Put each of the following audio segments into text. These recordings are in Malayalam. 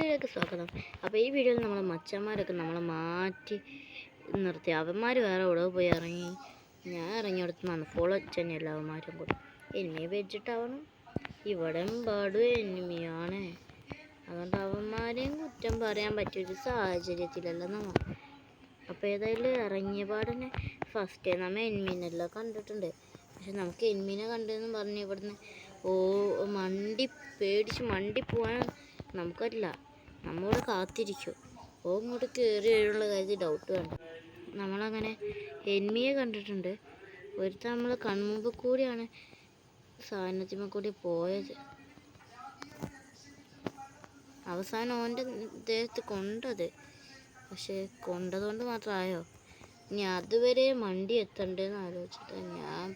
ിലേക്ക് സ്വാഗതം. അപ്പോൾ ഈ വീഡിയോയിൽ നമ്മളെ മച്ചന്മാരൊക്കെ നമ്മളെ മാറ്റി നിർത്തി. അവന്മാർ വേറെ ഇവിടെ പോയി ഇറങ്ങി. ഞാൻ ഇറങ്ങിയെടുത്ത് ഫോളോ തന്നെയല്ല അവന്മാരും കൂടെ എനിമിയെ വെച്ചിട്ടാവണം. ഇവിടെ പാടും എനിമിയാണ്. അതുകൊണ്ട് അവന്മാരെയും കുറ്റം പറയാൻ പറ്റിയൊരു സാഹചര്യത്തിലല്ല നമ്മൾ. അപ്പോൾ ഏതായാലും ഇറങ്ങിയ പാടന്നെ ഫസ്റ്റ് നമ്മൾ എനിമീനെല്ലാം കണ്ടിട്ടുണ്ട്. പക്ഷെ നമുക്ക് എനിമീനെ കണ്ടെന്ന് പറഞ്ഞ് ഇവിടുന്ന് പേടിച്ച് മണ്ടി പോകാൻ നമുക്കല്ല. നമ്മളിവിടെ കാത്തിരിക്കും. ഇങ്ങോട്ട് കയറി വരുള്ള കാര്യത്തിൽ ഡൗട്ട് വേണ്ട. നമ്മളങ്ങനെ എനിമിയെ കണ്ടിട്ടുണ്ട്. ഒരുത്ത നമ്മൾ കൺമുമ്പ് കൂടിയാണ് സാധനത്തിന്മേൽ കൂടി പോയത്. അവസാനം ഓൻ്റെ ദേഹത്ത് കൊണ്ടത്. പക്ഷെ കൊണ്ടതുകൊണ്ട് മാത്രമായോ? ഇനി അതുവരെ മണ്ടി എത്തണ്ടേന്ന് ആലോചിച്ചിട്ട് ഞാൻ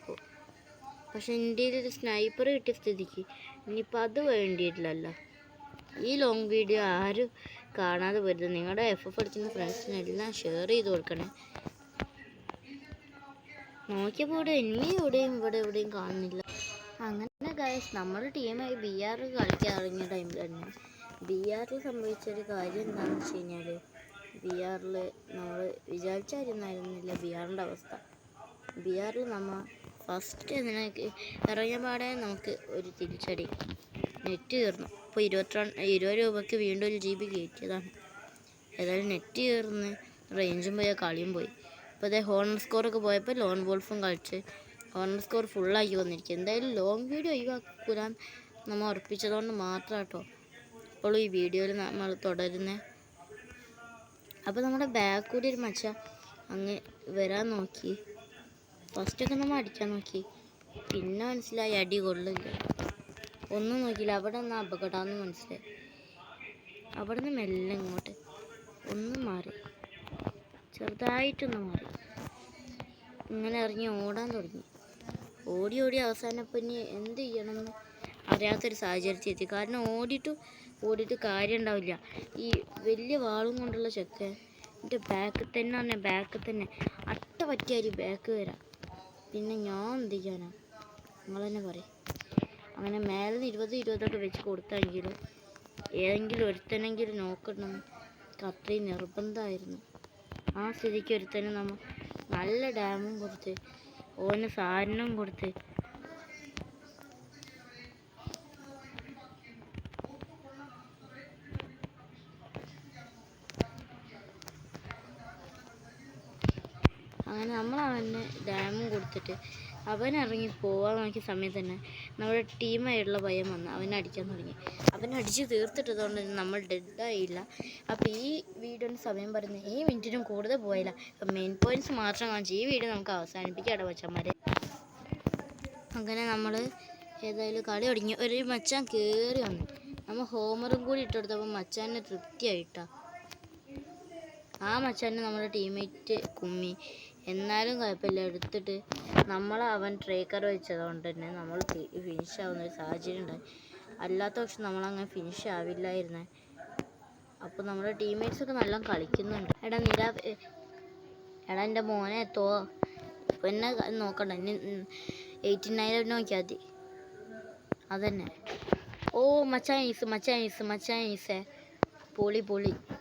പക്ഷെ എൻ്റെ ഒരു സ്നൈപ്പർ കിട്ടിയ സ്ഥിതിക്ക് ഇനിയിപ്പോൾ അത് വേണ്ടിയിട്ടില്ലല്ലോ. ഈ ലോങ് വീഡിയോ ആരും കാണാതെ പോരുത്. നിങ്ങളുടെ FF പഠിക്കുന്ന ഫ്രണ്ട്സിനെല്ലാം ഷെയർ ചെയ്ത് കൊടുക്കണേ. നോക്കിയപ്പോൾ ഇവിടെ എനിമി എവിടെയും കാണുന്നില്ല. അങ്ങനെ ഗൈസ് നമ്മുടെ ടീമായി BR കളിക്കാൻ ഇറങ്ങിയ ടൈമിൽ തന്നെ BRൽ സംഭവിച്ചൊരു കാര്യം എന്താണെന്ന് വെച്ച് കഴിഞ്ഞാൽ BRൽ നമ്മൾ വിചാരിച്ചായിരുന്നില്ല BRൻ്റെ അവസ്ഥ. BRൽ നമ്മൾ ഫസ്റ്റ് ഇറങ്ങിയ പാടെ നമുക്ക് ഒരു തിരിച്ചടി. നെറ്റ് തീർന്നു. ഇപ്പോൾ 20 രൂപയ്ക്ക് വീണ്ടും 1 GB കയറ്റിയതാണ്. ഏതായാലും നെറ്റ് തീർന്ന് റേഞ്ചും പോയി കളിയും പോയി. ഇപ്പോൾ അതേ ഹോണർ സ്കോറൊക്കെ പോയപ്പോൾ ലോൺ വോൾഫും കളിച്ച് ഹോണർ സ്കോർ ഫുള്ളാക്കി വന്നിരിക്കും. എന്തായാലും ലോങ് വീഡിയോ ഒഴിവാക്കൂലാൻ നമ്മൾ ഉറപ്പിച്ചതുകൊണ്ട് മാത്രം കേട്ടോ ഇപ്പോഴും ഈ വീഡിയോയിൽ നമ്മൾ തുടരുന്നത്. അപ്പോൾ നമ്മുടെ ബാക്ക് കൂടി ഒരു മച്ച അങ്ങ് വരാൻ നോക്കി. ഫസ്റ്റൊക്കെ നമ്മൾ അടിക്കാൻ നോക്കി. പിന്നെ മനസ്സിലായി അടി കൊള്ളില്ല. ഒന്നും നോക്കിയില്ല. അവിടെ നിന്ന് അപകടമാണെന്ന് മനസ്സിലായി. അവിടെ നിന്ന് മെല്ലെ ഇങ്ങോട്ട് ഒന്നും മാറി, ചെറുതായിട്ടൊന്ന് മാറി. ഇങ്ങനെ ഇറങ്ങി ഓടാൻ തുടങ്ങി. ഓടി അവസാനം ഇപ്പം ഇനി എന്ത് ചെയ്യണമെന്ന് അറിയാത്തൊരു സാഹചര്യത്തിൽ എത്തി. കാരണം ഓടിയിട്ട് കാര്യം ഉണ്ടാവില്ല. ഈ വലിയ വാളും കൊണ്ടുള്ള ചെക്കൻ എൻ്റെ ബാക്കിൽ തന്നെ അട്ട പറ്റിയാൽ ബാക്ക് വരാം. പിന്നെ ഞാൻ എന്ത് ചെയ്യാനാ? നിങ്ങൾ തന്നെ പറയും. അങ്ങനെ മേലെ 20 വെച്ച് കൊടുത്തെങ്കിലും ഏതെങ്കിലും ഒരുത്തനെങ്കിലും നോക്കണം. അത്രയും നിർബന്ധമായിരുന്നു. ആ സ്ഥിതിക്ക് ഒരുത്തനെ നമ്മൾ നല്ല ഡാമും കൊടുത്ത് ഓന് സാധനം കൊടുത്ത് അങ്ങനെ നമ്മൾ അവന് ഡാമും കൊടുത്തിട്ട് അവൻ ഇറങ്ങി പോകാൻ നോക്കിയ സമയത്ത് തന്നെ നമ്മുടെ ടീമായിട്ടുള്ള പയ്യൻ വന്ന് അവനെ അടിക്കാൻ തുടങ്ങി. അവനടിച്ച് തീർത്തിട്ടതുകൊണ്ട് നമ്മൾ ഡെഡായില്ല. അപ്പോൾ ഈ വീഡിയോന് സമയം പറയുന്നത് ഈ മിനിറ്റിനും കൂടുതൽ പോയില്ല. അപ്പം മെയിൻ പോയിൻറ്റ്സ് മാത്രം കാണിച്ച് ഈ വീഡിയോ നമുക്ക് അവസാനിപ്പിക്കാം മച്ചന്മാരെ. അങ്ങനെ നമ്മൾ ഏതായാലും കളി തുടങ്ങി. ഒരു മച്ചാൻ കയറി വന്നു. നമ്മൾ ഹോമറും കൂടി ഇട്ടെടുത്തപ്പോൾ മച്ചാനെ തൃപ്തിയായിട്ടാ. ആ മച്ചാനെ നമ്മുടെ ടീമേറ്റ് കുമ്മി. എന്നാലും കുഴപ്പമില്ല, എടുത്തിട്ട് അവൻ ട്രേക്കർ വെച്ചതുകൊണ്ട് തന്നെ നമ്മൾ ഫിനിഷ് ആവുന്നൊരു സാഹചര്യം ഉണ്ടായി. അല്ലാത്ത പക്ഷെ നമ്മളങ്ങനെ ഫിനിഷ് ആവില്ലായിരുന്നേ. അപ്പോൾ നമ്മുടെ ടീംമേറ്റ്സൊക്കെ നല്ല കളിക്കുന്നുണ്ട്. എടാ എൻ്റെ മോനെ പിന്നെ നോക്കണ്ട. ഇനി 89 നോക്കിയാൽ മതി. അതന്നെ. മച്ചാനീസേ പൊളി.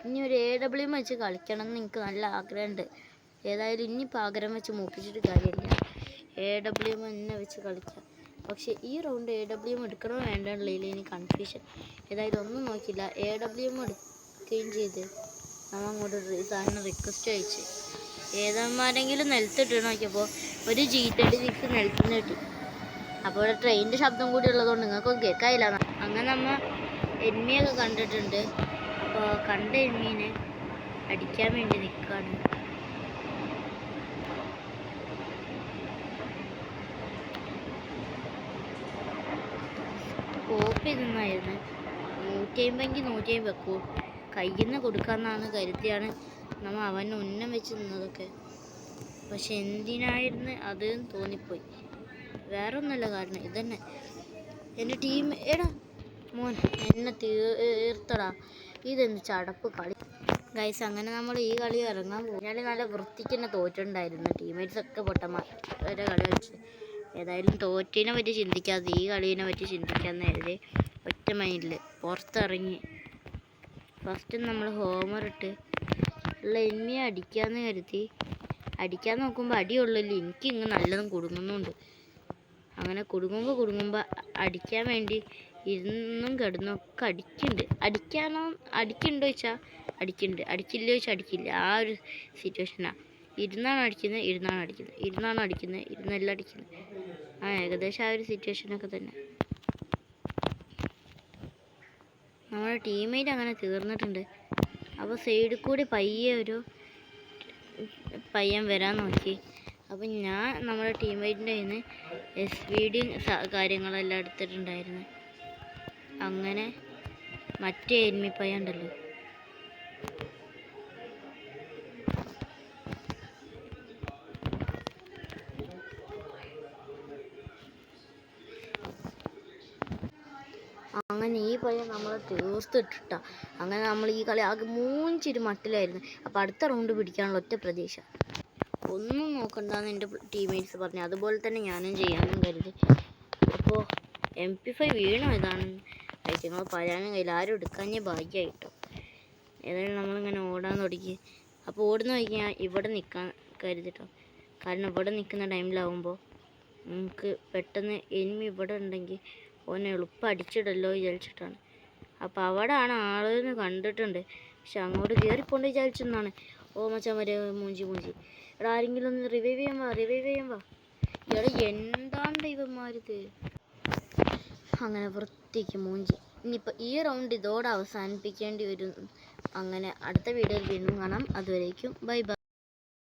ഇനി ഒരു AWM വെച്ച് കളിക്കണം എന്ന് എനിക്ക് നല്ല ആഗ്രഹമുണ്ട്. ഏതായാലും ഇനി പകരം വെച്ച് മൂപ്പിച്ചിട്ട് കാര്യമില്ല. AWM തന്നെ വെച്ച് കളിക്കാം. പക്ഷേ ഈ റൗണ്ട് AWM എടുക്കണോ വേണ്ടെന്നുള്ളതിൽ ഇനി കൺഫ്യൂഷൻ. ഏതായാലും ഒന്നും നോക്കില്ല, AWM എടുക്കുകയും ചെയ്ത് നമ്മൾ അങ്ങോട്ട് സാറിന് റിക്വസ്റ്റ് അയച്ച് ഏതന്മാരെങ്കിലും നിലത്തിട്ട് നോക്കിയപ്പോൾ ഒരു G36 നിലത്തുനിന്ന് കിട്ടി. അപ്പോൾ ഇവിടെ ട്രെയിനിൻ്റെ ശബ്ദം കൂടി ഉള്ളതുകൊണ്ട് നിങ്ങൾക്കൊന്നും കേൾക്കാനില്ല. അങ്ങനെ നമ്മൾ എനിമിയൊക്കെ കണ്ടിട്ടുണ്ട്. അപ്പോൾ കണ്ട എനിമീനെ അടിക്കാൻ വേണ്ടി നിൽക്കുകയാണ്. കോപ്പി നിന്നായിരുന്നു 150 150 കയ്യിൽ നിന്ന് കൊടുക്കാമെന്നാണ് കരുതിയാണ് നമ്മൾ അവന് ഉന്നം വെച്ച് നിന്നതൊക്കെ. പക്ഷെ എന്തിനായിരുന്നു അത് തോന്നിപ്പോയി. വേറെ ഒന്നുമല്ല കാരണം ഇതന്നെ. എൻ്റെ ടീം എടാ മോൻ എന്നെ തീർത്തടാ. ഇതെന്ത് ചടപ്പ് കളി ഗൈസ്. അങ്ങനെ നമ്മൾ ഈ കളി ഇറങ്ങാൻ പോകും. ഞാൻ നല്ല വൃത്തിക്ക് തന്നെ തോറ്റിട്ടുണ്ടായിരുന്നു. ടീമേറ്റ്സൊക്കെ പൊട്ടന്മാരെ കളി കളിച്ച്. ഏതായാലും തോറ്റിനെ പറ്റി ചിന്തിക്കാതെ ഈ കളീനെ പറ്റി ചിന്തിക്കാമെന്ന് കരുതി ഒറ്റ മൈൻഡിൽ പുറത്തിറങ്ങി ഫസ്റ്റ് നമ്മൾ ഹോമർ ഇട്ട് ഉള്ള എനിമിയെ അടിക്കാമെന്ന് കരുതി അടിക്കാൻ നോക്കുമ്പോൾ അടിയുള്ളല്ലോ. എനിക്ക് ഇങ്ങ് നല്ലതും കുടുങ്ങുന്നുണ്ട്. അങ്ങനെ കുടുങ്ങുമ്പോൾ അടിക്കാൻ വേണ്ടി ഇരുന്നും കിടന്നൊക്കെ അടിക്കുന്നുണ്ടോ ചോദിച്ചാൽ അടിക്കുന്നുണ്ട്, അടിക്കില്ല ചോദിച്ചാൽ അടിക്കില്ല. ആ ഒരു സിറ്റുവേഷനാണ്. ഇരുന്നാണ് അടിക്കുന്നത്, ഇരുന്നെല്ലാം അടിക്കുന്നത്. ഏകദേശം ആ ഒരു സിറ്റുവേഷനൊക്കെ തന്നെ. നമ്മുടെ ടീമേറ്റ് അങ്ങനെ തീർന്നിട്ടുണ്ട്. അപ്പോൾ സൈഡിൽ കൂടി പയ്യൻ വരാൻ നോക്കി. അപ്പം ഞാൻ നമ്മുടെ ടീമേറ്റിൻ്റെ കയ്യിൽ നിന്ന് SVD കാര്യങ്ങളെല്ലാം എടുത്തിട്ടുണ്ടായിരുന്നു. അങ്ങനെ മറ്റേ എനിമി പയ്യൻ ഉണ്ടല്ലോ, അങ്ങനെ ഈ പയ്യൻ നമ്മളെ തീർത്തിട്ടിട്ടാ. അങ്ങനെ നമ്മൾ ഈ കളി ആകെ മൂഞ്ചിരി മട്ടിലായിരുന്നു. അപ്പോൾ അടുത്ത റൗണ്ട് പിടിക്കാനുള്ള ഒറ്റ പ്രതീക്ഷ. ഒന്നും നോക്കണ്ടെന്ന് എൻ്റെ ടീമേറ്റ്സ് പറഞ്ഞു. അതുപോലെ തന്നെ ഞാനും ചെയ്യാനും കരുതി. അപ്പോൾ MP5 വീണോ ഇതാണെന്ന് ഞങ്ങൾ പറയാനും കയ്യിൽ ആരും എടുക്കാഞ്ഞേ ഭാഗ്യമായിട്ടോ. ഏതായാലും നമ്മളിങ്ങനെ ഓടാൻ തുടങ്ങി. അപ്പോൾ ഓടുന്ന വഴിക്ക് ഞാൻ ഇവിടെ നിൽക്കാൻ കരുതിട്ടോ. കാരണം ഇവിടെ നിൽക്കുന്ന ടൈമിലാവുമ്പോൾ നമുക്ക് പെട്ടെന്ന് എനിമി ഇവിടെ ഉണ്ടെങ്കിൽ ഓനെ എളുപ്പം അടിച്ചിടല്ലോ വിചാരിച്ചിട്ടാണ്. അപ്പോൾ അവിടെയാണ് ആളെന്ന് കണ്ടിട്ടുണ്ട്. പക്ഷെ അങ്ങോട്ട് കയറിക്കൊണ്ട് വിചാരിച്ചെന്നാണ്. ഓ മച്ചാൻ വരെ മൂഞ്ചി. എടാ ആരെങ്കിലും ഒന്ന് റിവൈവ് ചെയ്യാൻ വാ. എടാ എന്താണ് ഇവന്മാരിത്. അങ്ങനെ വൃത്തിക്ക് മൂഞ്ചി. ഇനിയിപ്പോൾ ഈ റൗണ്ട് ഇതോടെ അവസാനിപ്പിക്കേണ്ടി വരും. അങ്ങനെ അടുത്ത വീഡിയോയിൽ വീണ്ടും കാണാം. അതുവരേക്കും ബൈ.